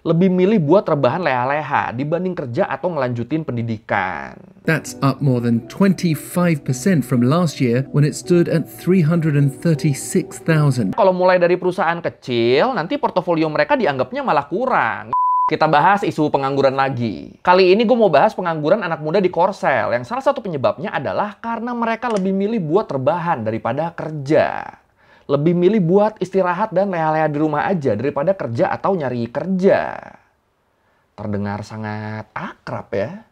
lebih milih buat rebahan leha-leha dibanding kerja atau ngelanjutin pendidikan. That's up more than 25% from last year when it stood at 336,000. Kalau mulai dari perusahaan kecil, nanti portofolio mereka dianggapnya malah kurang. Kita bahas isu pengangguran lagi. Kali ini gue mau bahas pengangguran anak muda di Korsel, yang salah satu penyebabnya adalah karena mereka lebih milih buat rebahan daripada kerja. Lebih milih buat istirahat dan leha-leha di rumah aja daripada kerja atau nyari kerja. Terdengar sangat akrab ya.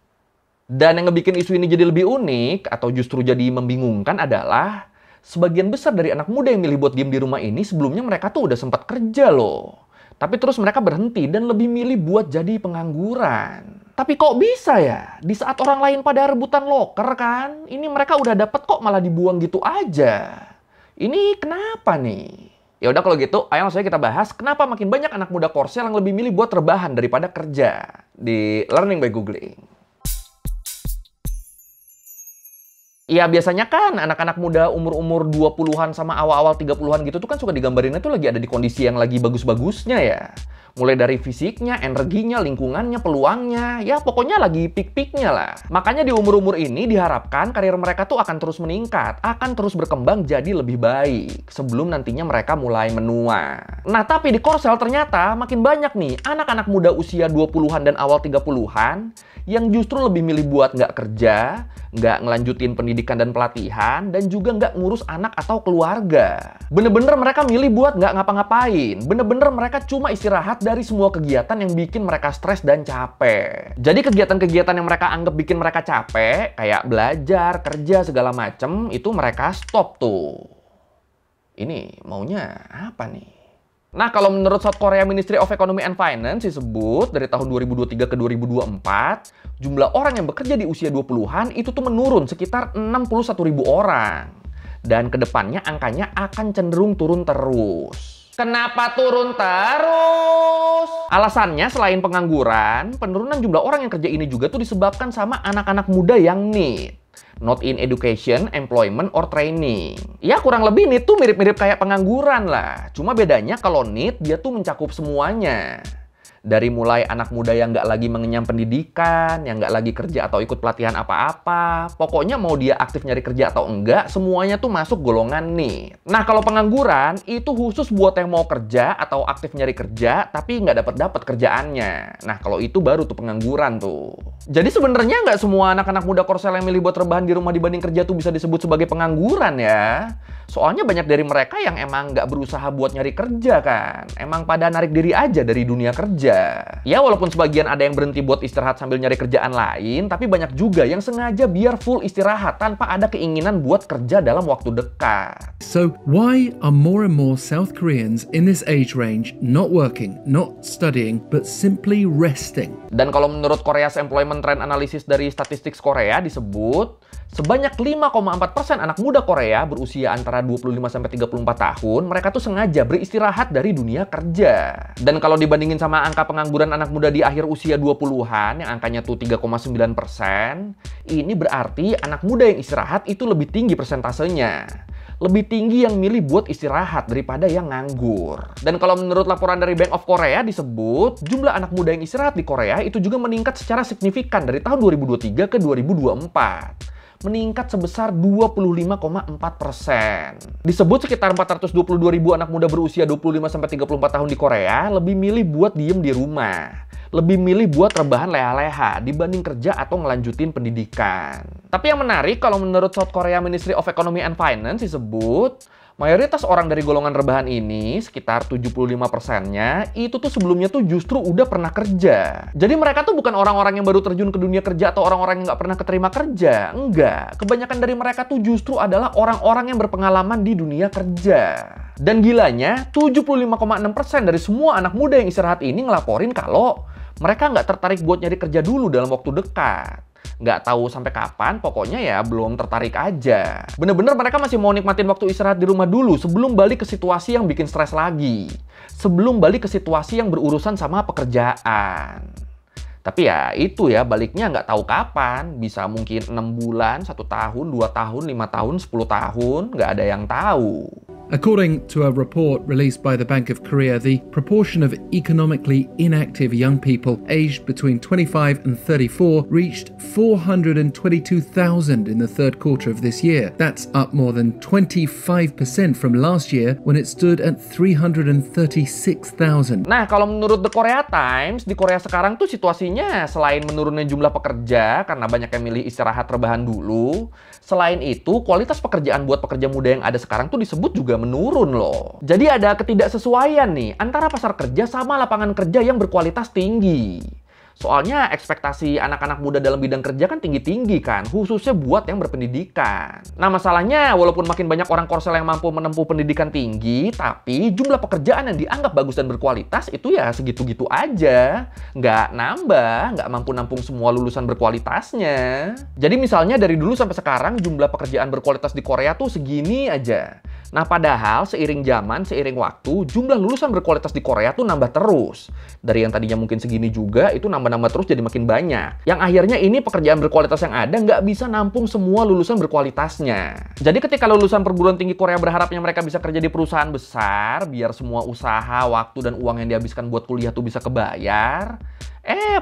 Dan yang ngebikin isu ini jadi lebih unik atau justru jadi membingungkan adalah sebagian besar dari anak muda yang milih buat diem di rumah ini sebelumnya mereka tuh udah sempat kerja loh. Tapi terus mereka berhenti dan lebih milih buat jadi pengangguran. Tapi kok bisa ya? Di saat orang lain pada rebutan loker kan, ini mereka udah dapet kok malah dibuang gitu aja. Ini kenapa nih? Ya udah kalau gitu, ayo langsung aja kita bahas kenapa makin banyak anak muda Korsel yang lebih milih buat rebahan daripada kerja di Learning by Googling. Ya biasanya kan anak-anak muda umur-umur 20-an sama awal-awal 30-an gitu tuh kan suka digambarinnya tuh lagi ada di kondisi yang lagi bagus-bagusnya ya. Mulai dari fisiknya, energinya, lingkungannya, peluangnya, ya pokoknya lagi pik-piknya lah. Makanya di umur-umur ini diharapkan karir mereka tuh akan terus meningkat, akan terus berkembang jadi lebih baik sebelum nantinya mereka mulai menua. Nah tapi di Korsel ternyata makin banyak nih anak-anak muda usia 20-an dan awal 30-an yang justru lebih milih buat nggak kerja, nggak ngelanjutin pendidikan dan pelatihan, dan juga nggak ngurus anak atau keluarga. Bener-bener mereka milih buat nggak ngapa-ngapain. Bener-bener mereka cuma istirahat dari semua kegiatan yang bikin mereka stres dan capek. Jadi kegiatan-kegiatan yang mereka anggap bikin mereka capek, kayak belajar, kerja, segala macem, itu mereka stop tuh. Ini maunya apa nih? Nah, kalau menurut South Korea Ministry of Economy and Finance disebut dari tahun 2023 ke 2024, jumlah orang yang bekerja di usia 20-an itu tuh menurun sekitar 61.000 orang. Dan kedepannya angkanya akan cenderung turun terus. Kenapa turun terus? Alasannya selain pengangguran, penurunan jumlah orang yang kerja ini juga tuh disebabkan sama anak-anak muda yang need. Not in education, employment, or training. Ya kurang lebih need tuh mirip-mirip kayak pengangguran lah. Cuma bedanya kalau need dia tuh mencakup semuanya. Dari mulai anak muda yang nggak lagi mengenyam pendidikan, yang nggak lagi kerja atau ikut pelatihan apa-apa. Pokoknya mau dia aktif nyari kerja atau enggak, semuanya tuh masuk golongan need. Nah kalau pengangguran itu khusus buat yang mau kerja atau aktif nyari kerja tapi nggak dapat kerjaannya. Nah kalau itu baru tuh pengangguran tuh. Jadi sebenarnya nggak semua anak-anak muda Korsel yang milih buat rebahan di rumah dibanding kerja tuh bisa disebut sebagai pengangguran ya. Soalnya banyak dari mereka yang emang nggak berusaha buat nyari kerja kan. Emang pada narik diri aja dari dunia kerja. Ya walaupun sebagian ada yang berhenti buat istirahat sambil nyari kerjaan lain, tapi banyak juga yang sengaja biar full istirahat tanpa ada keinginan buat kerja dalam waktu dekat. So why are more and more South Koreans in this age range not working, not studying, but simply resting? Dan kalau menurut Korea's Employment Trend Analysis dari Statistics Korea disebut, sebanyak 5,4% anak muda Korea berusia antara 25-34 tahun, mereka tuh sengaja beristirahat dari dunia kerja. Dan kalau dibandingin sama angka pengangguran anak muda di akhir usia 20-an, yang angkanya tuh 3,9%, ini berarti anak muda yang istirahat itu lebih tinggi persentasenya. Lebih tinggi yang milih buat istirahat daripada yang nganggur. Dan kalau menurut laporan dari Bank of Korea disebut, jumlah anak muda yang istirahat di Korea itu juga meningkat secara signifikan dari tahun 2023 ke 2024. Meningkat sebesar 25,4%. Disebut sekitar 422.000 anak muda berusia 25-34 tahun di Korea lebih milih buat diem di rumah. Lebih milih buat rebahan leha-leha dibanding kerja atau ngelanjutin pendidikan. Tapi yang menarik kalau menurut South Korea Ministry of Economy and Finance disebut, mayoritas orang dari golongan rebahan ini, sekitar 75%-nya, itu tuh sebelumnya tuh justru udah pernah kerja. Jadi mereka tuh bukan orang-orang yang baru terjun ke dunia kerja atau orang-orang yang nggak pernah keterima kerja. Enggak. Kebanyakan dari mereka tuh justru adalah orang-orang yang berpengalaman di dunia kerja. Dan gilanya, 75,6% dari semua anak muda yang istirahat ini ngelaporin kalau mereka nggak tertarik buat nyari kerja dulu dalam waktu dekat. Nggak tahu sampai kapan, pokoknya ya belum tertarik aja. Bener-bener mereka masih mau nikmatin waktu istirahat di rumah dulu sebelum balik ke situasi yang bikin stres lagi. Sebelum balik ke situasi yang berurusan sama pekerjaan. Tapi ya itu ya, baliknya nggak tahu kapan. Bisa mungkin 6 bulan, 1 tahun, 2 tahun, 5 tahun, 10 tahun, nggak ada yang tahu. According to a report released by the Bank of Korea, the proportion of economically inactive young people aged between 25 and 34 reached 422,000 in the third quarter of this year. That's up more than 25% from last year when it stood at 336,000. Nah, kalau menurut The Korea Times, di Korea sekarang tuh situasinya selain menurunnya jumlah pekerja karena banyak yang milih istirahat rebahan dulu, selain itu kualitas pekerjaan buat pekerja muda yang ada sekarang tuh disebut juga menurun loh. Jadi ada ketidaksesuaian nih antara pasar kerja sama lapangan kerja yang berkualitas tinggi. Soalnya ekspektasi anak-anak muda dalam bidang kerja kan tinggi-tinggi kan, khususnya buat yang berpendidikan. Nah masalahnya, walaupun makin banyak orang Korsel yang mampu menempuh pendidikan tinggi, tapi jumlah pekerjaan yang dianggap bagus dan berkualitas itu ya segitu-gitu aja. Nggak nambah, nggak mampu nampung semua lulusan berkualitasnya. Jadi misalnya dari dulu sampai sekarang jumlah pekerjaan berkualitas di Korea tuh segini aja. Nah padahal seiring zaman, seiring waktu, jumlah lulusan berkualitas di Korea tuh nambah terus. Dari yang tadinya mungkin segini juga, itu nambah-nambah terus jadi makin banyak. Yang akhirnya ini pekerjaan berkualitas yang ada nggak bisa nampung semua lulusan berkualitasnya. Jadi ketika lulusan perguruan tinggi Korea berharapnya mereka bisa kerja di perusahaan besar, biar semua usaha, waktu, dan uang yang dihabiskan buat kuliah tuh bisa kebayar,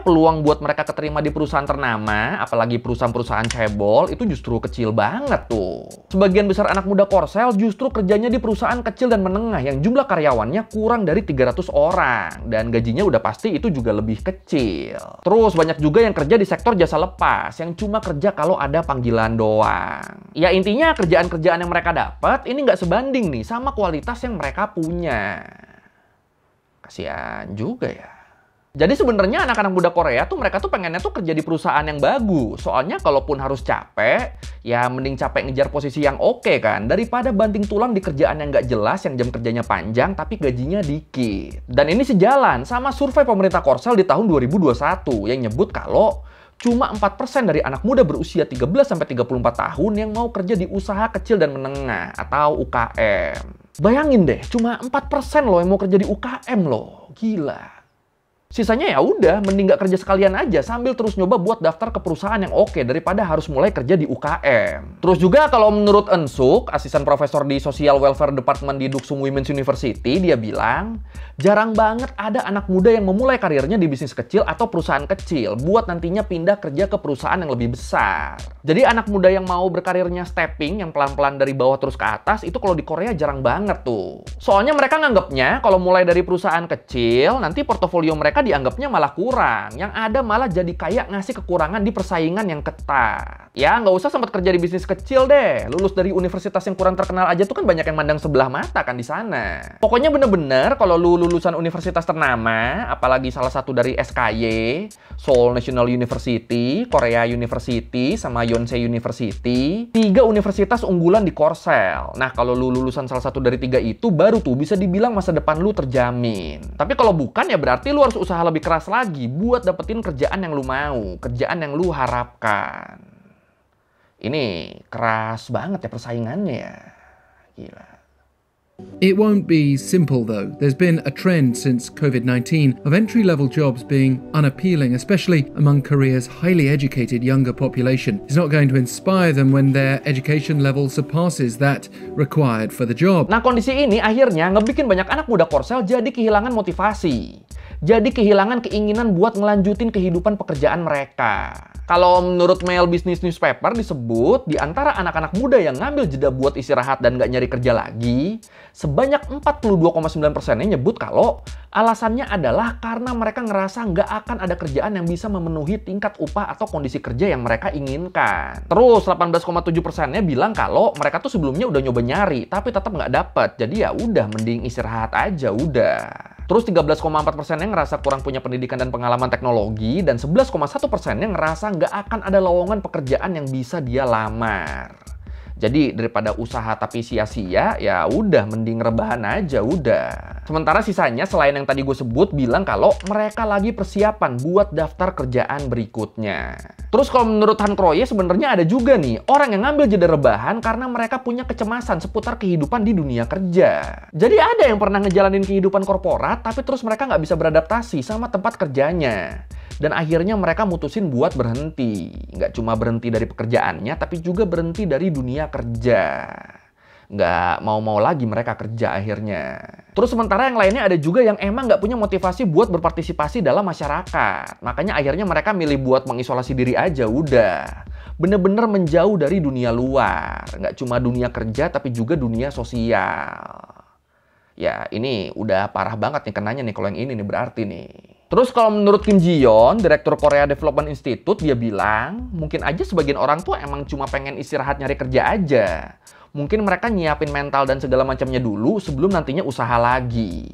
peluang buat mereka keterima di perusahaan ternama, apalagi perusahaan-perusahaan cebol, itu justru kecil banget tuh. Sebagian besar anak muda Korsel justru kerjanya di perusahaan kecil dan menengah yang jumlah karyawannya kurang dari 300 orang. Dan gajinya udah pasti itu juga lebih kecil. Terus banyak juga yang kerja di sektor jasa lepas, yang cuma kerja kalau ada panggilan doang. Ya intinya kerjaan-kerjaan yang mereka dapat, ini nggak sebanding nih sama kualitas yang mereka punya. Kasian juga ya. Jadi sebenarnya anak-anak muda Korea tuh mereka tuh pengennya tuh kerja di perusahaan yang bagus. Soalnya kalaupun harus capek, ya mending capek ngejar posisi yang oke kan, daripada banting tulang di kerjaan yang nggak jelas, yang jam kerjanya panjang tapi gajinya dikit. Dan ini sejalan sama survei pemerintah Korsel di tahun 2021 yang nyebut kalau cuma 4% dari anak muda berusia 13-34 tahun yang mau kerja di usaha kecil dan menengah atau UKM. Bayangin deh, cuma 4% loh yang mau kerja di UKM loh. Gila. Sisanya ya udah, mending nggak kerja sekalian aja sambil terus nyoba buat daftar ke perusahaan yang oke daripada harus mulai kerja di UKM. Terus juga kalau menurut Ensuk, asisten profesor di Social Welfare Department di Duksung Women's University, dia bilang, jarang banget ada anak muda yang memulai karirnya di bisnis kecil atau perusahaan kecil buat nantinya pindah kerja ke perusahaan yang lebih besar. Jadi anak muda yang mau berkarirnya stepping, yang pelan-pelan dari bawah terus ke atas, itu kalau di Korea jarang banget tuh. Soalnya mereka nganggapnya kalau mulai dari perusahaan kecil, nanti portofolio mereka dianggapnya malah kurang. Yang ada malah jadi kayak ngasih kekurangan di persaingan yang ketat. Ya nggak usah sempat kerja di bisnis kecil deh. Lulus dari universitas yang kurang terkenal aja tuh kan banyak yang mandang sebelah mata kan di sana. Pokoknya bener-bener kalau lu lulusan universitas ternama, apalagi salah satu dari SKY, Seoul National University, Korea University, sama Yonsei University, 3 universitas unggulan di Korsel. Nah kalau lu lulusan salah satu dari 3 itu, baru tuh bisa dibilang masa depan lu terjamin. Tapi kalau bukan ya berarti lu harus usaha lebih keras lagi buat dapetin kerjaan yang lu mau, kerjaan yang lu harapkan. Ini keras banget ya persaingannya ya. Gila. It won't be simple though. There's been a trend since COVID-19 of entry-level jobs being unappealing, especially among Korea's highly educated younger population. It's not going to inspire them when their education level surpasses that required for the job. Nah kondisi ini akhirnya ngebikin banyak anak muda Korsel jadi kehilangan motivasi. Jadi kehilangan keinginan buat ngelanjutin kehidupan pekerjaan mereka. Kalau menurut Mail Business Newspaper disebut, di antara anak-anak muda yang ngambil jeda buat istirahat dan nggak nyari kerja lagi, sebanyak 42,9%-nya nyebut kalau alasannya adalah karena mereka ngerasa nggak akan ada kerjaan yang bisa memenuhi tingkat upah atau kondisi kerja yang mereka inginkan. Terus 18,7%-nya bilang kalau mereka tuh sebelumnya udah nyoba nyari, tapi tetap nggak dapet. Jadi ya udah, mending istirahat aja udah. Terus 13,4%-nya ngerasa kurang punya pendidikan dan pengalaman teknologi, dan 11,1%-nya ngerasa nggak akan ada lowongan pekerjaan yang bisa dia lamar. Jadi daripada usaha tapi sia-sia, ya udah mending rebahan aja udah. Sementara sisanya selain yang tadi gue sebut bilang kalau mereka lagi persiapan buat daftar kerjaan berikutnya. Terus kalau menurut Han Kroye sebenarnya ada juga nih orang yang ngambil jeda rebahan karena mereka punya kecemasan seputar kehidupan di dunia kerja. Jadi ada yang pernah ngejalanin kehidupan korporat tapi terus mereka nggak bisa beradaptasi sama tempat kerjanya. Dan akhirnya mereka mutusin buat berhenti. Nggak cuma berhenti dari pekerjaannya, tapi juga berhenti dari dunia kerja. Nggak mau-mau lagi mereka kerja akhirnya. Terus sementara yang lainnya ada juga yang emang nggak punya motivasi buat berpartisipasi dalam masyarakat. Makanya akhirnya mereka milih buat mengisolasi diri aja udah. Bener-bener menjauh dari dunia luar. Nggak cuma dunia kerja tapi juga dunia sosial. Ya ini udah parah banget nih kenanya nih kalau yang ini nih berarti nih. Terus kalau menurut Kim Ji-yeon, Direktur Korea Development Institute, dia bilang mungkin aja sebagian orang tuh emang cuma pengen istirahat nyari kerja aja. Mungkin mereka nyiapin mental dan segala macamnya dulu sebelum nantinya usaha lagi.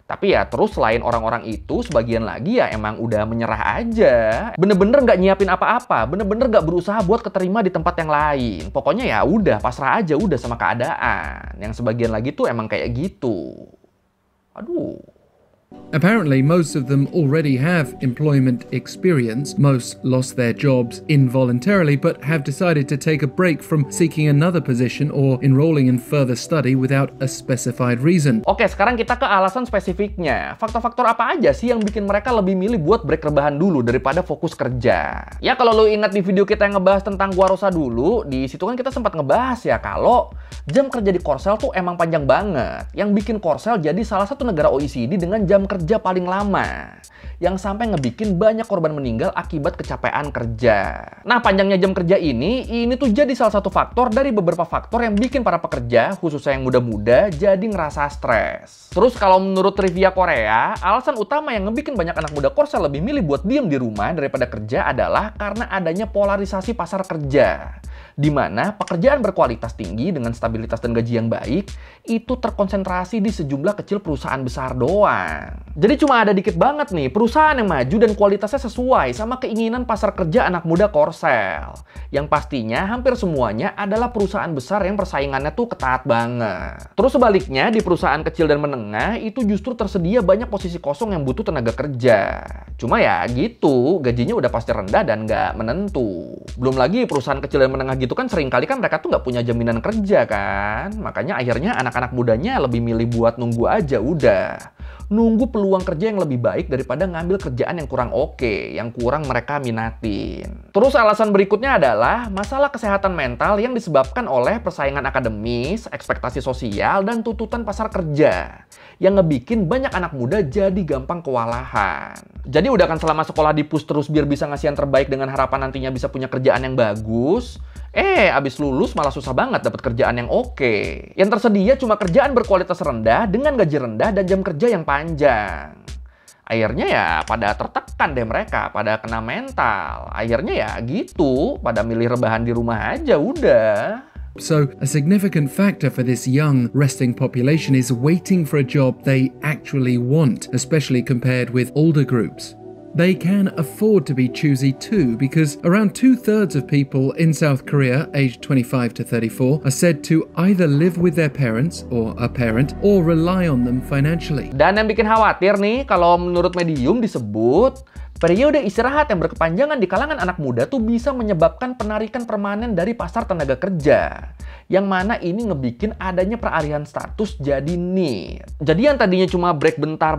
Tapi ya terus selain orang-orang itu, sebagian lagi ya emang udah menyerah aja. Bener-bener nggak nyiapin apa-apa, bener-bener nggak berusaha buat keterima di tempat yang lain. Pokoknya ya udah pasrah aja udah sama keadaan. Yang sebagian lagi tuh emang kayak gitu. Aduh. Apparently, most of them already have employment experience. Most lost their jobs involuntarily, but have decided to take a break from seeking another position or enrolling in further study without a specified reason. Oke, sekarang kita ke alasan spesifiknya. Faktor-faktor apa aja sih yang bikin mereka lebih milih buat break rebahan dulu daripada fokus kerja? Ya kalau lo ingat di video kita yang ngebahas tentang Gua Rosa dulu, di situ kan kita sempat ngebahas ya kalau jam kerja di Korsel tuh emang panjang banget. Yang bikin Korsel jadi salah satu negara OECD dengan jam kerja paling lama, yang sampai ngebikin banyak korban meninggal akibat kecapean kerja. Nah, panjangnya jam kerja ini tuh jadi salah satu faktor dari beberapa faktor yang bikin para pekerja, khususnya yang muda-muda, jadi ngerasa stres. Terus kalau menurut trivia Korea, alasan utama yang ngebikin banyak anak muda Korsel lebih milih buat diem di rumah daripada kerja adalah karena adanya polarisasi pasar kerja, di mana pekerjaan berkualitas tinggi dengan stabilitas dan gaji yang baik itu terkonsentrasi di sejumlah kecil perusahaan besar doang. Jadi cuma ada dikit banget nih perusahaan yang maju dan kualitasnya sesuai sama keinginan pasar kerja anak muda Korsel. Yang pastinya hampir semuanya adalah perusahaan besar yang persaingannya tuh ketat banget. Terus sebaliknya di perusahaan kecil dan menengah itu justru tersedia banyak posisi kosong yang butuh tenaga kerja. Cuma ya gitu, gajinya udah pasti rendah dan nggak menentu. Belum lagi perusahaan kecil dan menengah gitu kan seringkali kan mereka tuh nggak punya jaminan kerja kan. Makanya akhirnya anak-anak mudanya lebih milih buat nunggu aja udah. Nunggu peluang kerja yang lebih baik daripada ngambil kerjaan yang kurang oke, yang kurang mereka minatin. Terus alasan berikutnya adalah masalah kesehatan mental yang disebabkan oleh persaingan akademis, ekspektasi sosial, dan tuntutan pasar kerja. Yang ngebikin banyak anak muda jadi gampang kewalahan. Jadi udah kan selama sekolah di-push terus biar bisa ngasih yang terbaik dengan harapan nantinya bisa punya kerjaan yang bagus. Abis lulus malah susah banget dapat kerjaan yang oke. Yang tersedia cuma kerjaan berkualitas rendah dengan gaji rendah dan jam kerja yang panjang. Akhirnya ya pada tertekan deh mereka, pada kena mental. Akhirnya ya gitu, pada milih rebahan di rumah aja udah. So, a significant factor for this young resting population is waiting for a job they actually want, especially compared with older groups. They can afford to be choosy too, because around 2/3 of people in South Korea aged 25 to 34 are said to either live with their parents or a parent or rely on them financially. Dan yang bikin khawatir nih, kalau menurut Medium disebut periode istirahat yang berkepanjangan di kalangan anak muda tuh bisa menyebabkan penarikan permanen dari pasar tenaga kerja. Yang mana ini ngebikin adanya peralihan status jadi need. Jadi yang tadinya cuma break bentar,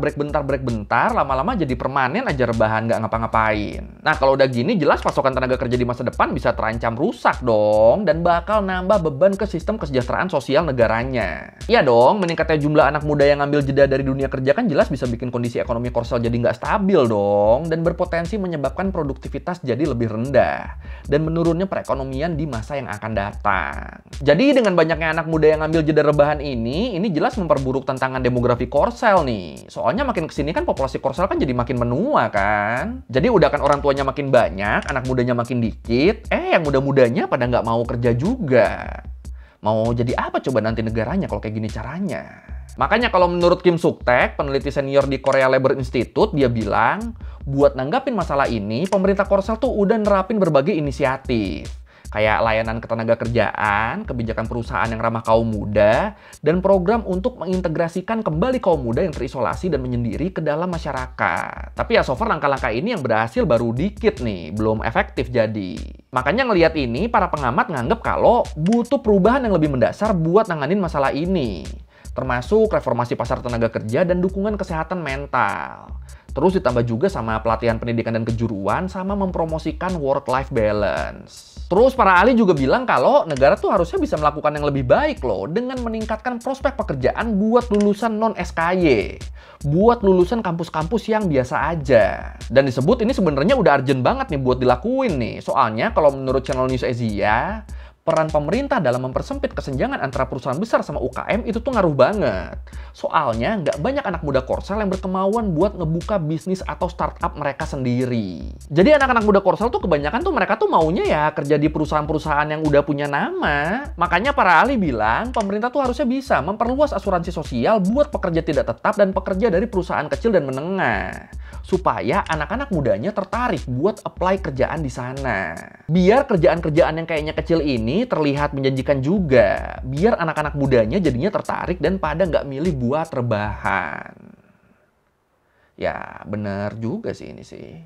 lama-lama jadi permanen aja rebahan nggak ngapa-ngapain. Nah kalau udah gini jelas pasokan tenaga kerja di masa depan bisa terancam rusak dong. Dan bakal nambah beban ke sistem kesejahteraan sosial negaranya. Iya dong, meningkatnya jumlah anak muda yang ngambil jeda dari dunia kerja kan jelas bisa bikin kondisi ekonomi Korsel jadi nggak stabil dong. Dan berpotensi menyebabkan produktivitas jadi lebih rendah. Dan menurunnya perekonomian di masa yang akan datang. Jadi dengan banyaknya anak muda yang ngambil jeda rebahan ini jelas memperburuk tantangan demografi Korsel nih. Soalnya makin kesini kan populasi Korsel kan jadi makin menua kan. Jadi udah kan orang tuanya makin banyak, anak mudanya makin dikit, yang muda-mudanya pada nggak mau kerja juga. Mau jadi apa coba nanti negaranya kalau kayak gini caranya? Makanya kalau menurut Kim Suk-taek, peneliti senior di Korea Labor Institute, dia bilang, buat nanggapin masalah ini, pemerintah Korsel tuh udah nerapin berbagai inisiatif. Kayak layanan ketenaga kerjaan, kebijakan perusahaan yang ramah kaum muda, dan program untuk mengintegrasikan kembali kaum muda yang terisolasi dan menyendiri ke dalam masyarakat. Tapi ya so far langkah-langkah ini yang berhasil baru dikit nih, belum efektif jadi. Makanya ngelihat ini, para pengamat nganggep kalau butuh perubahan yang lebih mendasar buat nanganin masalah ini. Termasuk reformasi pasar tenaga kerja dan dukungan kesehatan mental. Terus ditambah juga sama pelatihan pendidikan dan kejuruan, sama mempromosikan work-life balance. Terus para ahli juga bilang kalau negara tuh harusnya bisa melakukan yang lebih baik loh dengan meningkatkan prospek pekerjaan buat lulusan non-SKY. Buat lulusan kampus-kampus yang biasa aja. Dan disebut ini sebenarnya udah urgent banget nih buat dilakuin nih. Soalnya kalau menurut channel News Asia, peran pemerintah dalam mempersempit kesenjangan antara perusahaan besar sama UKM itu tuh ngaruh banget. Soalnya nggak banyak anak muda Korsel yang berkemauan buat ngebuka bisnis atau startup mereka sendiri. Jadi anak-anak muda Korsel tuh kebanyakan tuh mereka tuh maunya ya kerja di perusahaan-perusahaan yang udah punya nama. Makanya para ahli bilang pemerintah tuh harusnya bisa memperluas asuransi sosial buat pekerja tidak tetap dan pekerja dari perusahaan kecil dan menengah. Supaya anak-anak mudanya tertarik buat apply kerjaan di sana. Biar kerjaan-kerjaan yang kayaknya kecil ini terlihat menjanjikan juga. Biar anak-anak mudanya jadinya tertarik dan pada nggak milih buat rebahan. Ya, bener juga sih ini sih.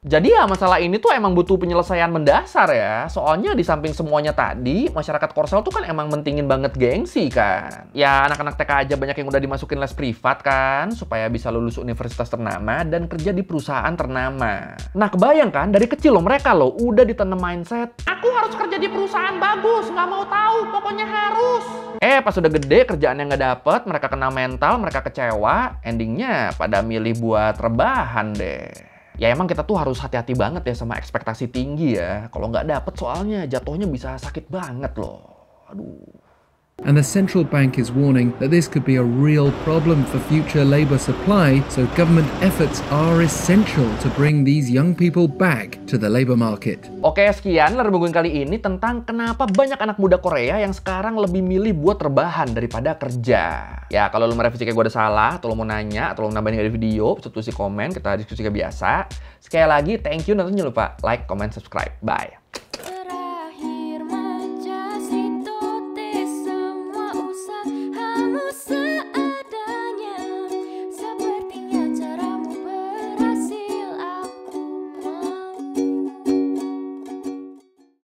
Jadi ya masalah ini tuh emang butuh penyelesaian mendasar ya. Soalnya di samping semuanya tadi, masyarakat Korsel tuh kan emang mentingin banget gengsi kan. Ya anak-anak TK aja banyak yang udah dimasukin les privat kan, supaya bisa lulus universitas ternama dan kerja di perusahaan ternama. Nah kebayang kan, dari kecil loh mereka loh udah ditanam mindset, aku harus kerja di perusahaan bagus, nggak mau tahu, pokoknya harus. Pas udah gede kerjaan yang nggak dapet, mereka kena mental, mereka kecewa, endingnya pada milih buat rebahan deh. Ya emang kita tuh harus hati-hati banget ya sama ekspektasi tinggi ya. Kalau nggak dapet soalnya jatuhnya bisa sakit banget loh. Aduh. And the central bank is warning that this could be a real problem for future labour supply, so government efforts are essential to bring these young people back to the labour market. Oke, sekian lereng kali ini tentang kenapa banyak anak muda Korea yang sekarang lebih milih buat rebahan daripada kerja. Ya, kalau lu merevisi kayak gue ada salah, atau lu mau nanya, atau lu nambahin dari video, bisa tulis di komen, kita diskusi kayak biasa. Sekali lagi, thank you, dan jangan lupa like, comment, subscribe. Bye.